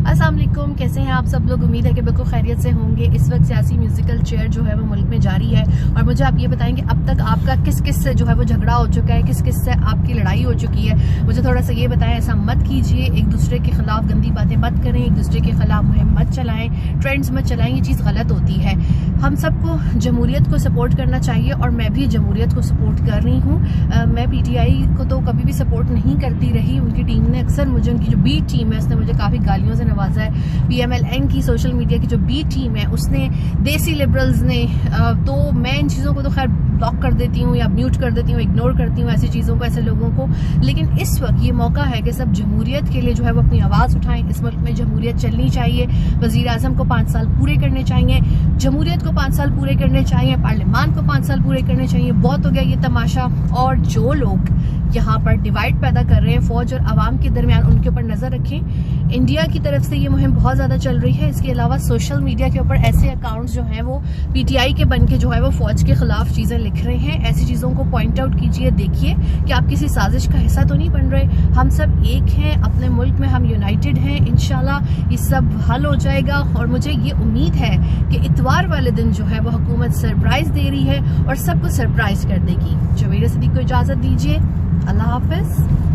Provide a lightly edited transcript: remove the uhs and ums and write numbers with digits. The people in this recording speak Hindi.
अस्सलाम वालेकुम, कैसे हैं आप सब लोग। उम्मीद है कि बिल्कुल खैरियत से होंगे। इस वक्त सियासी म्यूजिकल चेयर जो है वो मुल्क में जारी है और मुझे आप ये बताएंगे अब तक आपका किस किस से जो है वो झगड़ा हो चुका है, किस किस से आपकी लड़ाई हो चुकी है। मुझे थोड़ा सा ये बताएं। ऐसा मत कीजिए, एक दूसरे के खिलाफ गंदी बातें मत करें, एक दूसरे के खिलाफ मुहिम मत चलाएं, ट्रेंड्स मत चलाएं, ये चीज़ गलत होती है। हम सबको जमहूरियत को सपोर्ट करना चाहिए और मैं भी जमहूरियत को सपोर्ट कर रही हूँ। मैं PTI को तो कभी भी सपोर्ट नहीं करती रही। उनकी टीम ने अक्सर मुझे, उनकी जो बी टीम है उसने मुझे काफ़ी गालियों से नवाजा है। PMLN की सोशल मीडिया की जो बी टीम है उसने, देसी लिबरल्स ने, तो मैं इन चीज़ों को तो खैर ब्लॉक कर देती हूँ या म्यूट कर देती हूँ, इग्नोर करती हूँ ऐसी चीज़ों को, ऐसे लोगों को। लेकिन इस वक्त ये मौका है कि सब जमहूरियत के लिए जो है वो अपनी आवाज़ उठाएं। इस मुल्क में जमहूरियत चलनी चाहिए। वज़ीर आज़म को 5 साल पूरे करने चाहिए, जमहूरियत को 5 साल पूरे करने चाहिए, पार्लियामान को 5 साल पूरे करने चाहिए। बहुत हो गया ये तमाशा। और जो लोग यहाँ पर डिवाइड पैदा कर रहे हैं फौज और आवाम के दरमियान, उनके ऊपर नजर रखें। इंडिया की तरफ से ये मुहिम बहुत ज्यादा चल रही है। इसके अलावा सोशल मीडिया के ऊपर ऐसे अकाउंट्स जो हैं वो PTI के बन के जो है वो फौज के खिलाफ चीजें लिख रहे हैं। ऐसी चीजों को पॉइंट आउट कीजिए, देखिए कि आप किसी साजिश का हिस्सा तो नहीं बन रहे। हम सब एक हैं, अपने मुल्क में हम यूनाइटेड हैं। इंशाल्लाह ये सब हल हो जाएगा और मुझे ये उम्मीद है कि इतवार वाले दिन जो है वो हुकूमत सरप्राइज दे रही है और सबको सरप्राइज कर देगी। जवेरा सिद्दीकी को इजाजत दीजिए। अल्लाह हाफिज।